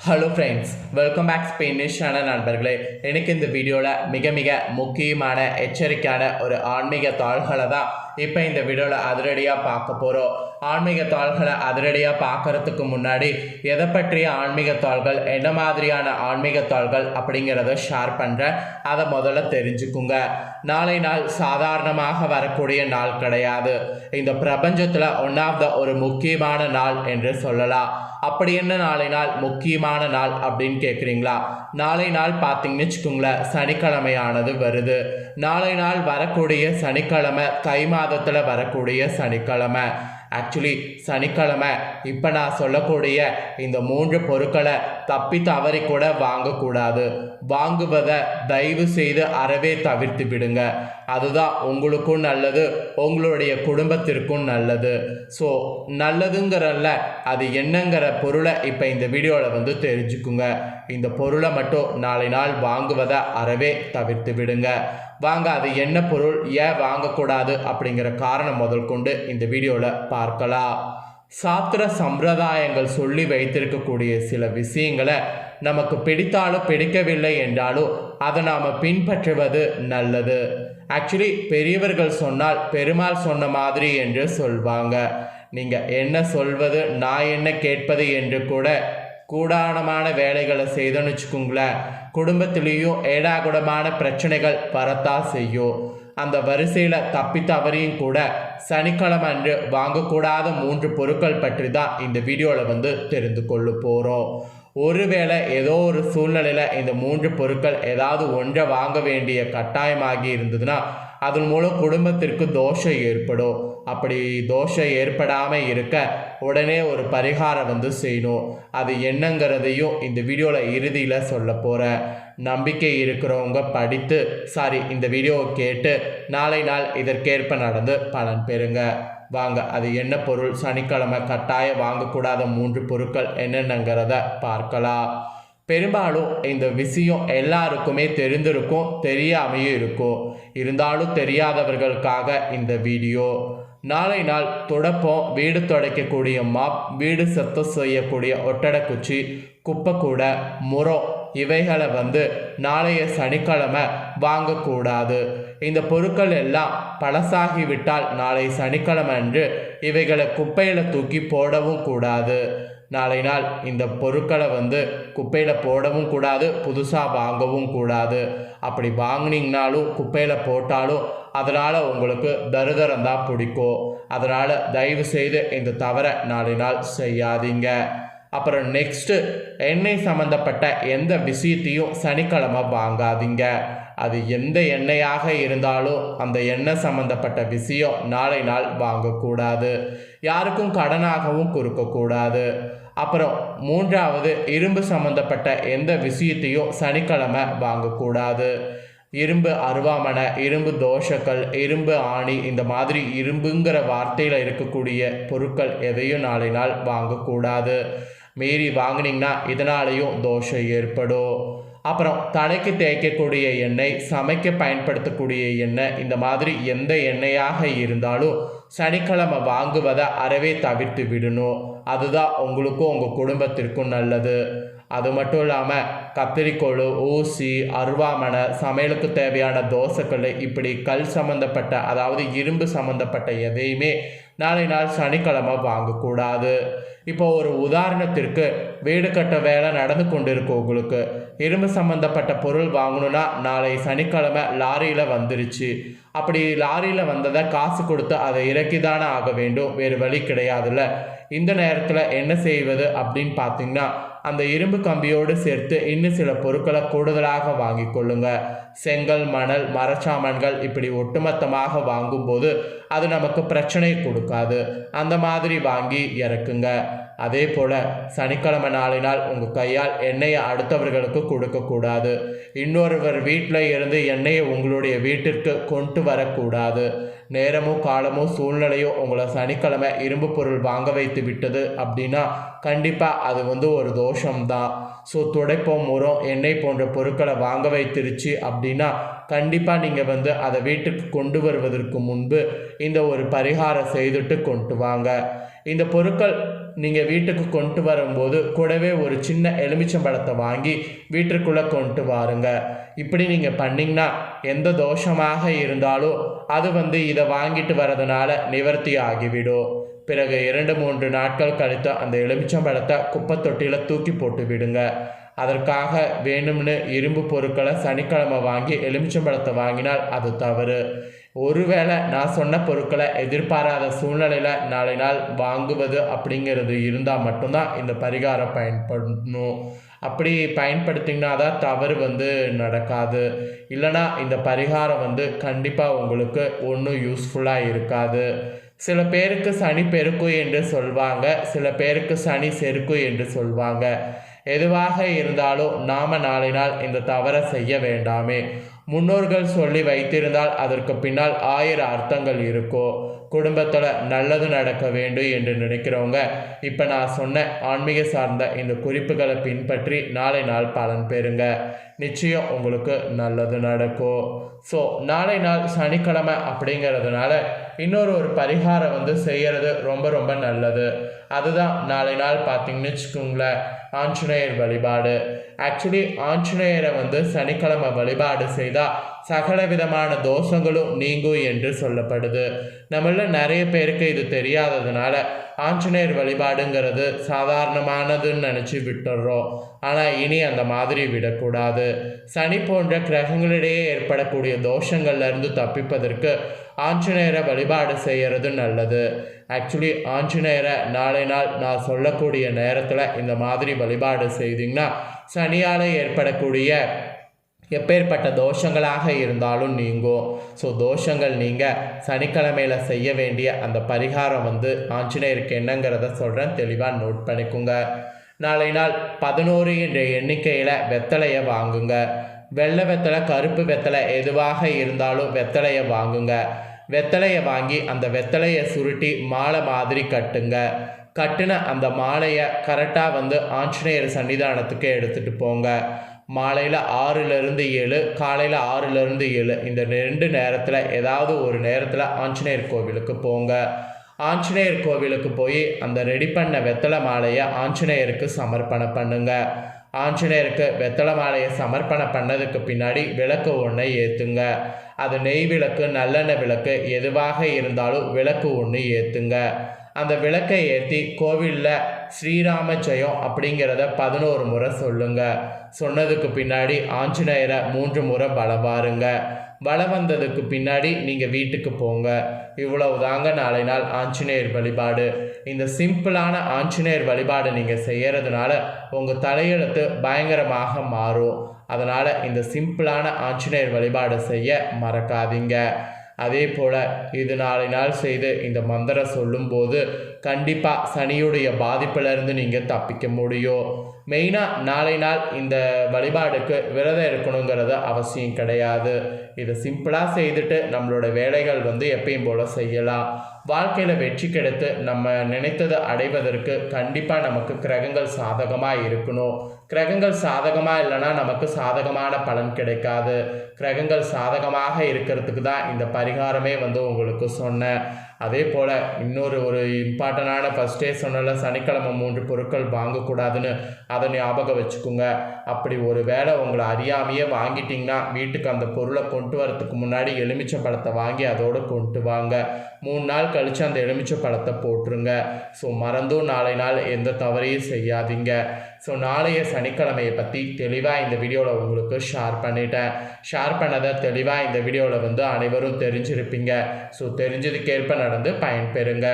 Hello friends, welcome back Spanish channel நண்பர்களே. எனக்கு இந்த வீடியோவில் மிக மிக முக்கியமான எச்சரிக்கையான ஒரு ஆன்மீக தாள்களை தான் இப்போ இந்த வீடியோவில் அதிரடியாக பார்க்க போகிறோம். ஆன்மீக தாள்களை அதிரடியாக பார்க்கறதுக்கு முன்னாடி எதை பற்றிய ஆன்மீக தாள்கள், என்ன மாதிரியான ஆன்மீக தாள்கள் அப்படிங்கிறத ஷேர் பண்ணுறேன். அதை முதல்ல தெரிஞ்சுக்குங்க. நாளை நாள் சாதாரணமாக வரக்கூடிய நாள் கிடையாது. இந்த பிரபஞ்சத்தில் ஒன் ஆஃப் த ஒரு முக்கியமான நாள் என்று சொல்லலாம். அப்படி என்ன நாளை நாள் முக்கியமான நாள் அப்படின்னு கேட்குறீங்களா? நாளை நாள் பார்த்தீங்கன்னு வச்சுக்கோங்களேன், சனிக்கிழமையானது வருது. நாளை நாள் வரக்கூடிய சனிக்கிழமை தை மாதத்தில் வரக்கூடிய சனிக்கிழமை. ஆக்சுவலி சனிக்கிழமை இப்போ நான் சொல்லக்கூடிய இந்த 3 பொருட்களை தப்பி தவறி கூட வாங்கக்கூடாது. வாங்குவதை தயவு செய்து அறவே தவிர்த்து விடுங்க. அதுதான் உங்களுக்கும் நல்லது, உங்களுடைய குடும்பத்திற்கும் நல்லது. ஸோ நல்லதுங்கிறல்ல, அது என்னங்கிற பொருளை இப்போ இந்த வீடியோவில் தெரிஞ்சுக்குங்க. இந்த பொருளை மட்டும் நாளை நாள் வாங்குவதை அறவே தவிர்த்து விடுங்க. வாங்க, அது என்ன பொருள், ஏன் வாங்கக்கூடாது அப்படிங்கிற காரணம் முதல் கொண்டு இந்த வீடியோவில் பார்க்கலாம். சாஸ்திர சம்பிரதாயங்கள் சொல்லி வைத்திருக்கக்கூடிய சில விஷயங்களை நமக்கு பிடித்தாலும் பிடிக்கவில்லை என்றாலும் அதை நாம் பின்பற்றுவது நல்லது. ஆக்சுவலி பெரியவர்கள் சொன்னால் பெருமாள் சொன்ன மாதிரி என்று சொல்வாங்க. நீங்கள் என்ன சொல்வது, நான் என்ன கேட்பது என்று கூட கூடானமான வேலைகளை செய்தோன்னு வச்சுக்கோங்களேன், குடும்பத்திலேயும் ஏடாகுடமான பிரச்சனைகள் வரத்தான் செய்யும். அந்த வரிசையில் தப்பி தவறியும் கூட சனிக்கிழமை அன்று வாங்கக்கூடாத 3 பொருட்கள் பற்றி தான் இந்த வீடியோவில் தெரிந்து கொள்ள போகிறோம். ஒருவேளை ஏதோ ஒரு சூழ்நிலையில் இந்த 3 பொருட்கள் ஏதாவது ஒன்றை வாங்க வேண்டிய கட்டாயமாகி இருந்ததுன்னா அதன் மூலம் குடும்பத்திற்கு தோஷம் ஏற்படும். அப்படி தோஷம் ஏற்படாமல் இருக்க உடனே ஒரு பரிகாரம் செய்யணும். அது என்னங்கிறதையும் இந்த வீடியோவில் இறுதியில் சொல்ல போகிறேன். நம்பிக்கை இருக்கிறவங்க இந்த வீடியோவை கேட்டு நாளை நாள் இதற்கேற்ப நடந்து பலன் பெறுங்க. வாங்க, அது என்ன பொருள், சனிக்கிழமை கட்டாயம் வாங்கக்கூடாத 3 பொருட்கள் என்னென்னங்கிறத பார்க்கலாம். பெரும்பாலும் இந்த விஷயம் எல்லாருக்குமே தெரிந்திருக்கும், தெரியாமையும் இருக்கும். இருந்தாலும் தெரியாதவர்களுக்காக இந்த வீடியோ. நாளை நாள் துடைப்பம், வீடு துடைக்கக்கூடிய மாப், வீடு சுத்தம் செய்யக்கூடிய ஒட்டடைக்குச்சி, குப்பைக்கூடை, முறம் இவைகளை நாளைய சனிக்கிழமை வாங்கக்கூடாது. இந்த பொருட்கள் எல்லாம் பழசாகிவிட்டால் நாளை சனிக்கிழமை அன்று இவைகளை குப்பையில் தூக்கி போடவும் கூடாது. நாளை நாள் இந்த பொருட்களை குப்பையில் போடவும் கூடாது, புதுசாக வாங்கவும் கூடாது. அப்படி வாங்கினீங்கனாலும் குப்பையில் போட்டாலும் அதனால் உங்களுக்கு தருதரம் தான் பிடிக்கும். அதனால் தயவு செய்து இந்த தவறை நாளை நாள் செய்யாதீங்க. அப்புறம் நெக்ஸ்ட்டு, எண்ணெய் சம்மந்தப்பட்ட எந்த விஷயத்தையும் சனிக்கிழமை வாங்காதீங்க. அது எந்த எண்ணெயாக இருந்தாலும் அந்த எண்ணெய் சம்மந்தப்பட்ட விஷயம் நாளை நாள் வாங்கக்கூடாது. யாருக்கும் கடனாகவும் கொடுக்கக்கூடாது. அப்புறம் 3வது, இரும்பு சம்மந்தப்பட்ட எந்த விஷயத்தையும் சனிக்கிழமை வாங்கக்கூடாது. இரும்பு அருவாமனை, இரும்பு தோஷங்கள், இரும்பு ஆணி, இந்த மாதிரி இரும்புங்கிற வார்த்தையில் இருக்கக்கூடிய பொருட்கள் எதையும் நாளை நாள் வாங்கக்கூடாது. மீறி வாங்கினீங்கன்னா இதனாலேயும் தோஷம் ஏற்படும். அப்புறம் தலைக்கு தேய்க்கக்கூடிய எண்ணெய், சமைக்க பயன்படுத்தக்கூடிய எண்ணெய், இந்த மாதிரி எந்த எண்ணெயாக இருந்தாலும் சனிக்கிழமை வாங்குவதை அறவே தவிர்த்து விடணும். அதுதான் உங்களுக்கும் உங்கள் குடும்பத்திற்கும் நல்லது. அது மட்டும் இல்லாமல் கத்திரிக்கோள், ஊசி, அருவாமனை, சமையலுக்கு தேவையான தோசைக்கல், இப்படி கல் சம்மந்தப்பட்ட, அதாவது இரும்பு சம்மந்தப்பட்ட எதையுமே நாளை நாள் சனிக்கிழமை வாங்கக்கூடாது. இப்போ ஒரு உதாரணத்திற்கு, வீடு கட்ட வேலை நடந்து கொண்டு இருக்கும் உங்களுக்கு, இரும்பு சம்மந்தப்பட்ட பொருள் வாங்கணுன்னா நாளை சனிக்கிழமை லாரியில் வந்துருச்சு. அப்படி லாரியில் வந்ததை காசு கொடுத்து அதை இறக்கி தானே ஆக வேண்டும், வேறு வழி கிடையாதுல்ல. இந்த நேரத்தில் என்ன செய்வது அப்படின்னு பார்த்தீங்கன்னா, அந்த இரும்பு கம்பியோடு சேர்த்து இன்னும் சில பொருட்களை கூடுதலாக வாங்கி கொள்ளுங்க. செங்கல், மணல், மரச்சாமான்கள் இப்படி ஒட்டுமொத்தமாக வாங்கும்போது அது நமக்கு பிரச்சனை கொடுக்காது. அந்த மாதிரி வாங்கி இறக்குங்க. அதே போல் சனிக்கிழமை நாளை நாள் உங்கள் கையால் எண்ணெயை அடுத்தவர்களுக்கு கொடுக்கக்கூடாது. இன்னொருவர் வீட்டில் இருந்து எண்ணெயை உங்களுடைய வீட்டிற்கு கொண்டு வரக்கூடாது. நேரமோ காலமோ சூழ்நிலையோ உங்களை சனிக்கிழமை இரும்பு பொருள் வாங்க வைத்து விட்டது அப்படின்னா கண்டிப்பாக அது ஒரு தோஷம்தான். ஸோ துடைப்பம், முறம், எண்ணெய் போன்ற பொருட்களை வாங்க வைத்திருச்சு அப்படின்னா கண்டிப்பாக நீங்கள் அதை வீட்டுக்கு கொண்டு வருவதற்கு முன்பு இந்த ஒரு பரிகாரம் செய்துட்டு கொண்டு வாங்க. இந்த பொருட்கள் நீங்கள் வீட்டுக்கு கொண்டு வரும்போது கூடவே ஒரு சின்ன எலுமிச்சம்பழத்தை வாங்கி வீட்டுக்குள்ளே கொண்டு வாருங்க. இப்படி நீங்கள் பண்ணிங்கன்னா எந்த தோஷமாக இருந்தாலும் அது இதை வாங்கிட்டு வரதுனால நிவர்த்தி ஆகிவிடும். பிறகு 2-3 நாட்கள் கழித்து அந்த எலுமிச்சம்பழத்தை குப்பை தொட்டியில் தூக்கி போட்டு விடுங்க. அதற்காக வேணும்னு இரும்பு பொருட்களை சனிக்கிழமை வாங்கி எலுமிச்சம்பழத்தை வாங்கினால் அது தவறு. ஒருவேளை நான் சொன்ன பொருட்களை எதிர்பாராத சூழ்நிலையில் நாளை நாள் வாங்குவது அப்படிங்கிறது இருந்தால் மட்டும்தான் இந்த பரிகாரம் பயன்படணும். அப்படி பயன்படுத்திங்கன்னா தான் தவறு நடக்காது. இல்லைனா இந்த பரிகாரம் கண்டிப்பாக உங்களுக்கு ஒன்றும் யூஸ்ஃபுல்லாக இருக்காது. சில பேருக்கு சனி பெருக்கும் என்று சொல்வாங்க, சில பேருக்கு சனி செருக்கும் என்று சொல்வாங்க. எதுவாக இருந்தாலும் நாம் நாளை நாள் இந்த தவறை செய்ய வேண்டாமே. முன்னோர்கள் சொல்லி வைத்திருந்தால் அதற்கு பின்னால் 1000 அர்த்தங்கள் இருக்கும். குடும்பத்தில் நல்லது நடக்க வேண்டும் என்று நினைக்கிறவங்க இப்போ நான் சொன்ன ஆன்மீக சார்ந்த இந்த குறிப்புகளை பின்பற்றி நாளை நாள் பலன் பெறுங்க. நிச்சயம் உங்களுக்கு நல்லது நடக்கும். ஸோ நாளை நாள் சனிக்கிழமை அப்படிங்கிறதுனால இன்னொரு பரிகாரம் செய்கிறது ரொம்ப ரொம்ப நல்லது. அதுதான் நாளை நாள் பார்த்தீங்கன்னு வச்சுக்கோங்களேன், ஆஞ்சநேயர் வழிபாடு. ஆக்சுவலி ஆஞ்சநேயரை சனிக்கிழமை வழிபாடு செய்தால் சகல விதமான தோஷங்களும் நீங்கும் என்று சொல்லப்படுது. நம்மள நிறைய பேருக்கு இது தெரியாததுனால ஆஞ்சநேயர் வழிபாடுங்கிறது சாதாரணமானதுன்னு நினச்சி விட்டுடுறோம். ஆனால் இனி அந்த மாதிரி விடக்கூடாது. சனி போன்ற கிரகங்களிடையே ஏற்படக்கூடிய தோஷங்கள்லேருந்து தப்பிப்பதற்கு ஆஞ்சநேயரை வழிபாடு செய்கிறது நல்லது. ஆக்சுவலி ஆஞ்சநேயரை நாளை நாள் நான் சொல்லக்கூடிய நேரத்தில் இந்த மாதிரி வழிபாடு செய்திங்கன்னா சனியால் ஏற்படக்கூடிய எப்பேற்பட்ட தோஷங்களாக இருந்தாலும் நீங்கும். ஸோ தோஷங்கள் நீங்கள் சனிக்கிழமையில் செய்ய வேண்டிய அந்த பரிகாரம் ஆஞ்சநேயருக்கு என்னங்கிறத சொல்கிறேன், தெளிவாக நோட் பண்ணிக்கோங்க. நாளை நாள் 11 என்ற எண்ணிக்கையில் வெத்தலையை வாங்குங்க. வெள்ளை வெத்தலை, கருப்பு வெத்தலை எதுவாக இருந்தாலும் வெத்தலையை வாங்குங்க. வெத்தலையை வாங்கி அந்த வெத்தலையை சுருட்டி மாலை மாதிரி கட்டுங்க. கட்டின அந்த மாலையை கரெக்டாக ஆஞ்சநேயர் சன்னிதானத்துக்கு எடுத்துகிட்டு போங்க. மாலையில் 6-7, காலையில் 6-7 இந்த 2 நேரத்தில் ஏதாவது ஒரு நேரத்தில் ஆஞ்சநேயர் கோவிலுக்கு போங்க. ஆஞ்சநேயர் கோவிலுக்கு போய் அந்த ரெடி பண்ண வெத்தலை மாலையை ஆஞ்சநேயருக்கு சமர்ப்பணம் பண்ணுங்க. ஆஞ்சநேயருக்கு வெத்தலை மாலையை சமர்ப்பணம் பண்ணதுக்கு பின்னாடி விளக்கு ஒன்றை ஏற்றுங்க. அது நெய் விளக்கு, நல்லெண்ணெய் விளக்கு எதுவாக இருந்தாலும் விளக்கு ஒன்று ஏற்றுங்க. அந்த விளக்கை ஏற்றி கோவிலில் ஸ்ரீராம ஜெயம் அப்படிங்கிறத 11 முறை சொல்லுங்க. சொன்னதுக்கு பின்னாடி ஆஞ்சநேயரை 3 முறை வலம் வாருங்க. வலம் வந்ததுக்கு பின்னாடி நீங்கள் வீட்டுக்கு போங்க. இவ்வளவு தாங்க நாளை நாள் ஆஞ்சநேயர் வழிபாடு. இந்த சிம்பிளான ஆஞ்சநேயர் வழிபாடு நீங்கள் செய்கிறதுனால உங்கள் தலையெழுத்து பயங்கரமாக மாறும். அதனால் இந்த சிம்பிளான ஆஞ்சநேயர் வழிபாடு செய்ய மறக்காதீங்க. அதே போல் இது நாளை நாள் செய்து இந்த மந்திரம் சொல்லும்போது கண்டிப்பாக சனியுடைய பாதிப்பிலிருந்து நீங்கள் தப்பிக்க முடியும். மெயினாக நாளை நாள் இந்த வழிபாடுக்கு விரதம் இருக்கணுங்கிறது அவசியம் கிடையாது. இதை சிம்பிளாக செய்துட்டு நம்மளோட வேலைகள் எப்பயும் போல் செய்யலாம். வாழ்க்கையில் வெற்றி கிடைத்து நம்ம நினைத்ததை அடைவதற்கு கண்டிப்பாக நமக்கு கிரகங்கள் சாதகமாக இருக்கணும். கிரகங்கள் சாதகமாக இல்லைன்னா நமக்கு சாதகமான பலன் கிடைக்காது. கிரகங்கள் சாதகமாக இருக்கிறதுக்கு தான் இந்த பரிகாரமே உங்களுக்கு சொன்னேன். அதே போல் இன்னொரு இம்பார்ட்டண்டான ஃபஸ்ட்டே சொன்னல, சனிக்கிழமை 3 பொருட்கள் வாங்கக்கூடாதுன்னு, அதை ஞாபகம் வச்சுக்கோங்க. அப்படி ஒரு வேளை உங்களை அறியாமையே வாங்கிட்டிங்கன்னா வீட்டுக்கு அந்த பொருளை கொண்டு வரத்துக்கு முன்னாடி எலுமிச்சை பழத்தை வாங்கி அதோடு கொண்டு வாங்க. 3 நாள் கழித்து அந்த எலுமிச்சை பழத்தை போட்டுருங்க. ஸோ மறந்தும் நாளை நாள் எந்த தவறையும் செய்யாதீங்க. ஸோ நாளைய சனிக்கிழமையை பற்றி தெளிவாக இந்த வீடியோவில் உங்களுக்கு ஷேர் பண்ணிட்டேன். ஷேர் பண்ணதை தெளிவாக இந்த வீடியோவில் அனைவரும் தெரிஞ்சிருப்பீங்க. ஸோ தெரிஞ்சதுக்கேற்ப நடந்து பயன்பெறுங்க.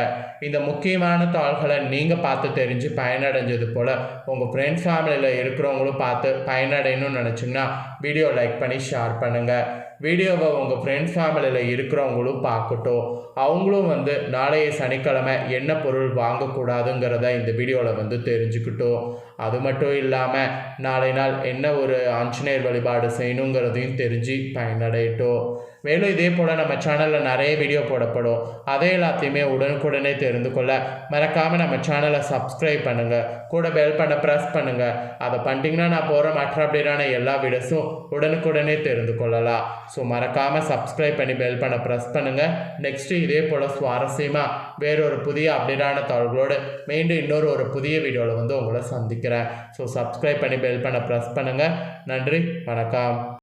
இந்த முக்கியமான தாள்களை நீங்கள் பார்த்து தெரிஞ்சு பயனடைஞ்சது போல் உங்கள் ஃப்ரெண்ட்ஸ் ஃபேமிலியில் இருக்கிறவங்களும் பார்த்து பயனடையணும்னு நினச்சிங்கன்னா வீடியோ லைக் பண்ணி ஷேர் பண்ணுங்கள். வீடியோவை உங்கள் ஃப்ரெண்ட்ஸ் ஃபேமிலியில் இருக்கிறவங்களும் பார்க்கட்டும். அவங்களும் நாளைய சனிக்கிழமை என்ன பொருள் வாங்கக்கூடாதுங்கிறத இந்த வீடியோவில் தெரிஞ்சுக்கிட்டோம். அது மட்டும் இல்லாமல் நாளை நாள் என்ன ஒரு ஆஞ்சநேயர் வழிபாடு செய்யணுங்கிறதையும் தெரிஞ்சு பயனடையட்டும். மேலும் இதே போல் நம்ம சேனலில் நிறைய வீடியோ போடப்படும். அதை எல்லாத்தையுமே உடனுக்குடனே தெரிந்து கொள்ள மறக்காமல் நம்ம சேனலை சப்ஸ்கிரைப் பண்ணுங்கள். கூட பெல் பண்ண ப்ரெஸ் பண்ணுங்கள். அதை பண்ணிட்டீங்கன்னா நான் போகிற மற்ற அப்டேட்டான எல்லா வீடியோஸும் உடனுக்குடனே தெரிந்து கொள்ளலாம். ஸோ மறக்காமல் சப்ஸ்கிரைப் பண்ணி பெல் பண்ண ப்ரெஸ் பண்ணுங்கள். நெக்ஸ்ட்டு இதே போல் சுவாரஸ்யமாக வேறொரு புதிய அப்டேட்டான தகவல்களோடு மீண்டும் இன்னொரு ஒரு புதிய வீடியோவில் உங்களை சந்திக்கிறேன். ஸோ சப்ஸ்கிரைப் பண்ணி பெல் பண்ண ப்ரெஸ் பண்ணுங்கள். நன்றி, வணக்கம்.